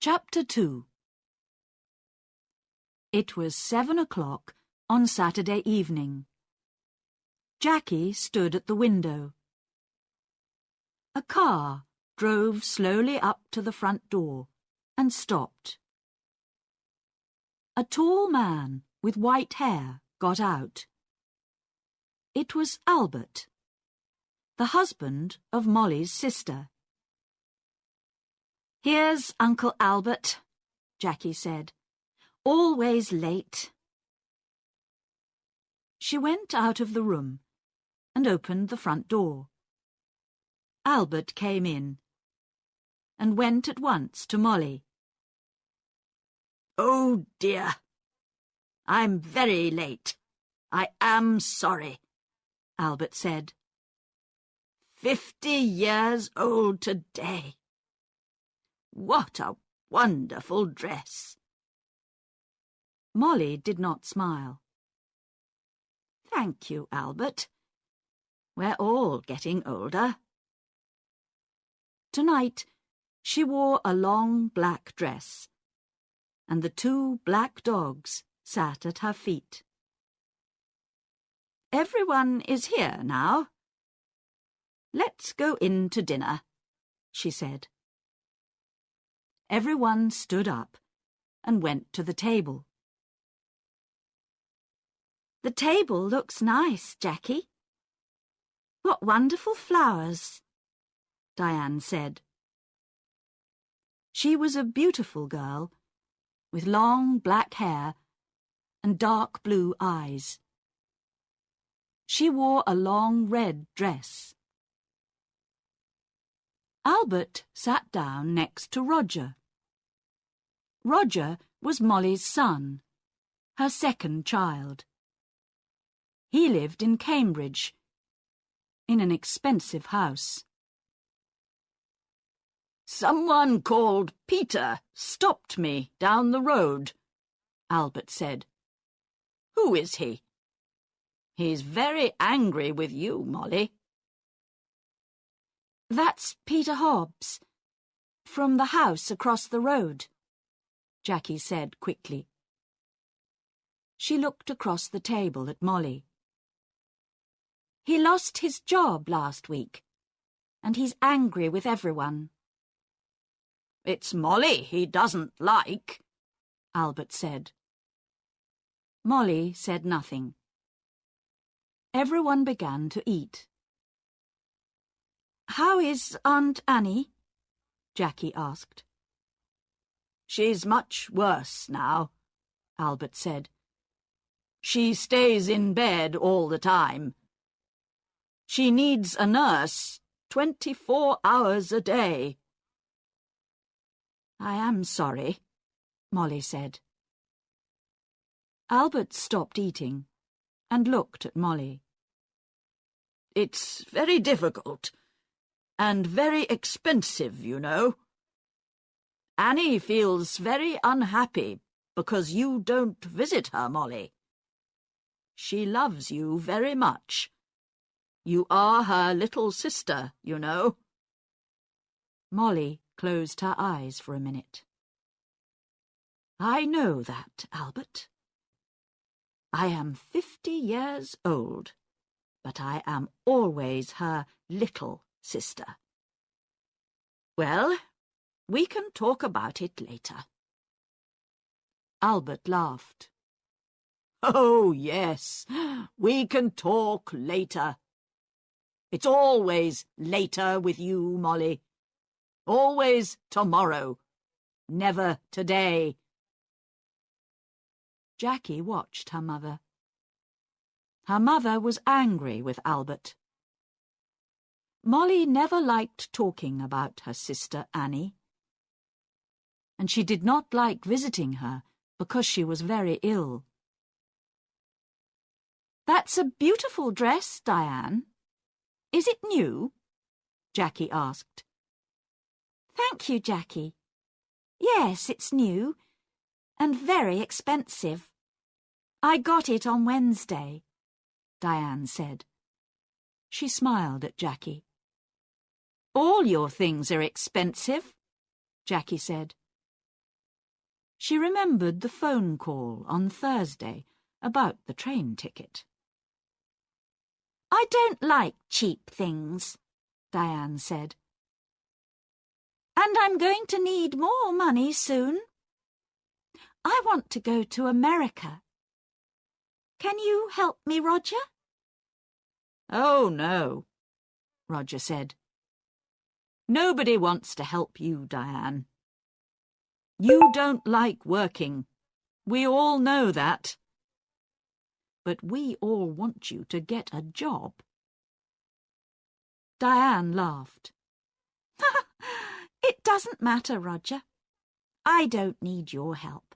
Chapter 2. It was 7 o'clock on Saturday evening. Jackie stood at the window. A car drove slowly up to the front door and stopped. A tall man with white hair got out. It was Albert, the husband of Molly's sister. "Here's Uncle Albert," Jackie said. "Always late." She went out of the room and opened the front door. Albert came in and went at once to Molly. "Oh dear, I'm very late. I am sorry," Albert said. 50 years old today. What a wonderful dress." Molly did not smile. "Thank you, Albert. We're all getting older." Tonight, she wore a long black dress, and the 2 black dogs sat at her feet. "Everyone is here now. Let's go in to dinner," she said. Everyone stood up and went to the table. "The table looks nice, Jackie. What wonderful flowers," Diane said. She was a beautiful girl, with long black hair and dark blue eyes. She wore a long red dress. Albert sat down next to Roger. Roger was Molly's son, her second child. He lived in Cambridge, in an expensive house. "Someone called Peter stopped me down the road," Albert said. "Who is he?" "He's very angry with you, Molly." "That's Peter Hobbs, from the house across the road," Jackie said quickly. She looked across the table at Molly. "He lost his job last week, and he's angry with everyone." "It's Molly he doesn't like," Albert said. Molly said nothing. Everyone began to eat. "How is Aunt Annie?" Jackie asked. "She's much worse now," Albert said. "She stays in bed all the time. She needs a nurse 24 hours a day." "I am sorry," Molly said. Albert stopped eating and looked at Molly. "It's very difficult. And very expensive, you know. Annie feels very unhappy because you don't visit her, Molly. She loves you very much. You are her little sister, you know." Molly closed her eyes for a minute. "I know that, Albert. I am 50 years old, but I am always her little sister. Well, we can talk about it later." Albert laughed. "Oh, yes, we can talk later. It's always later with you, Molly. Always tomorrow, never today." Jackie watched her mother. Her mother was angry with Albert. Molly never liked talking about her sister Annie, and she did not like visiting her because she was very ill. "That's a beautiful dress, Diane. Is it new?" Jackie asked. "Thank you, Jackie. Yes, it's new, and very expensive. I got it on Wednesday," Diane said. She smiled at Jackie. "All your things are expensive," Jackie said. She remembered the phone call on Thursday about the train ticket. "I don't like cheap things," Diane said. "And I'm going to need more money soon. I want to go to America. Can you help me, Roger?" "Oh, no," Roger said. "Nobody wants to help you, Diane. You don't like working. We all know that. But we all want you to get a job." Diane laughed. "It doesn't matter, Roger. I don't need your help.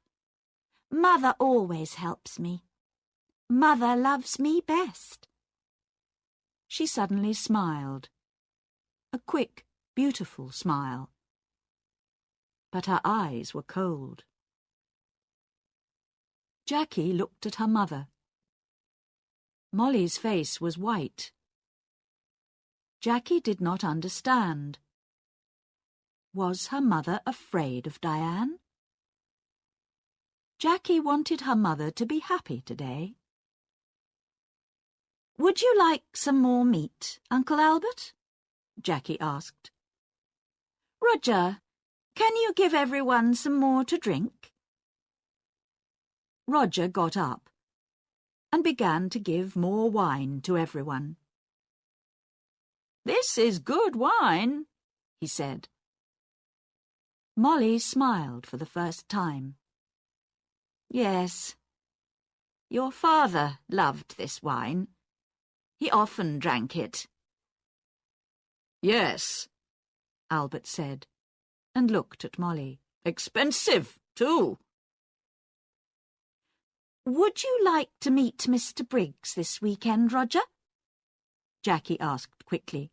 Mother always helps me. Mother loves me best." She suddenly smiled. A quick, beautiful smile. But her eyes were cold. Jackie looked at her mother. Molly's face was white. Jackie did not understand. Was her mother afraid of Diane? Jackie wanted her mother to be happy today. "Would you like some more meat, Uncle Albert?" Jackie asked. "Roger, can you give everyone some more to drink?" Roger got up and began to give more wine to everyone. "This is good wine," he said. Molly smiled for the first time. "Yes, your father loved this wine. He often drank it." "Yes," Albert said, and looked at Molly. "Expensive, too." "Would you like to meet Mr. Briggs this weekend, Roger?" Jackie asked quickly.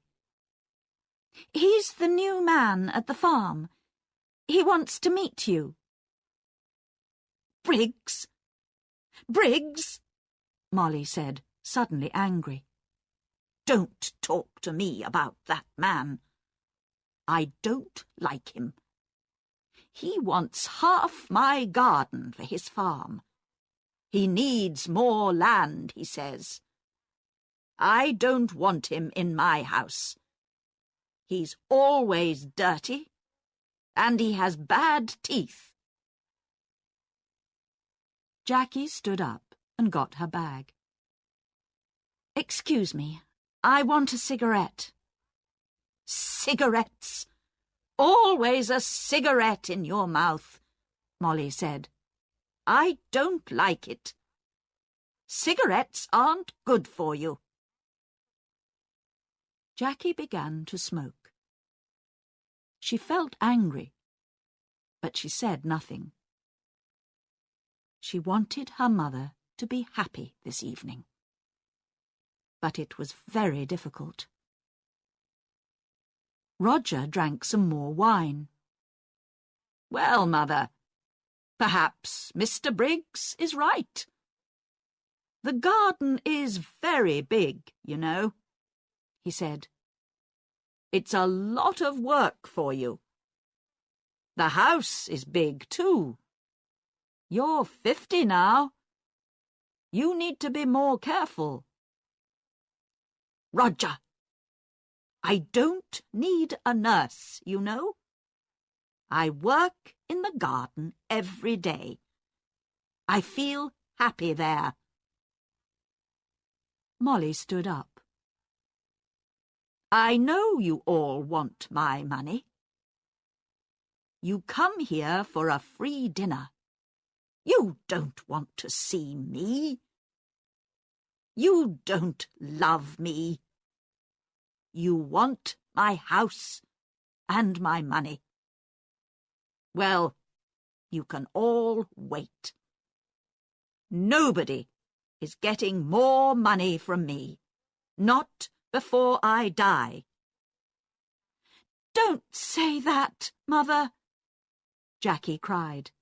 "He's the new man at the farm. He wants to meet you." "Briggs? Briggs?" Molly said, suddenly angry. "Don't talk to me about that man. I don't like him. He wants half my garden for his farm. He needs more land, he says. I don't want him in my house. He's always dirty, and he has bad teeth." Jackie stood up and got her bag. "Excuse me, I want a cigarette." "Cigarettes? Always a cigarette in your mouth," Molly said. "I don't like it. Cigarettes aren't good for you." Jackie began to smoke. She felt angry, but she said nothing. She wanted her mother to be happy this evening. But it was very difficult. Roger drank some more wine. "Well, Mother, perhaps Mr. Briggs is right. The garden is very big, you know," he said. "It's a lot of work for you. The house is big, too. You're 50 now. You need to be more careful." "Roger, I don't need a nurse, you know. I work in the garden every day. I feel happy there." Molly stood up. "I know you all want my money. You come here for a free dinner. You don't want to see me. You don't love me. You want my house and my money. Well, you can all wait. Nobody is getting more money from me. Not before I die." "Don't say that, Mother," Jackie cried.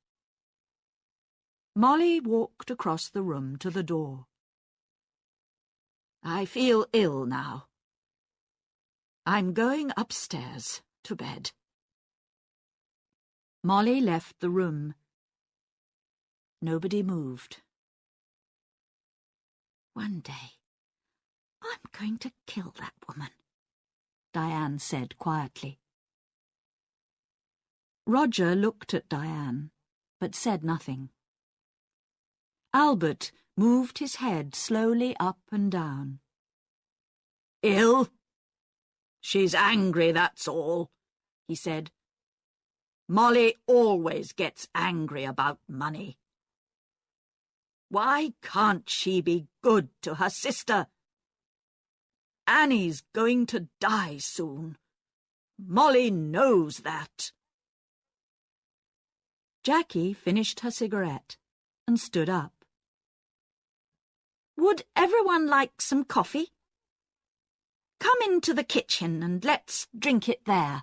Molly walked across the room to the door. "I feel ill now. I'm going upstairs to bed." Molly left the room Nobody moved. "One day, I'm going to kill that woman," Diane said quietly. Roger looked at Diane, but said nothing. Albert moved his head slowly up and down. "Ill? She's angry, that's all," he said. "Molly always gets angry about money. Why can't she be good to her sister? Annie's going to die soon. Molly knows that." Jackie finished her cigarette and stood up. "Would everyone like some coffee? Come into the kitchen and let's drink it there."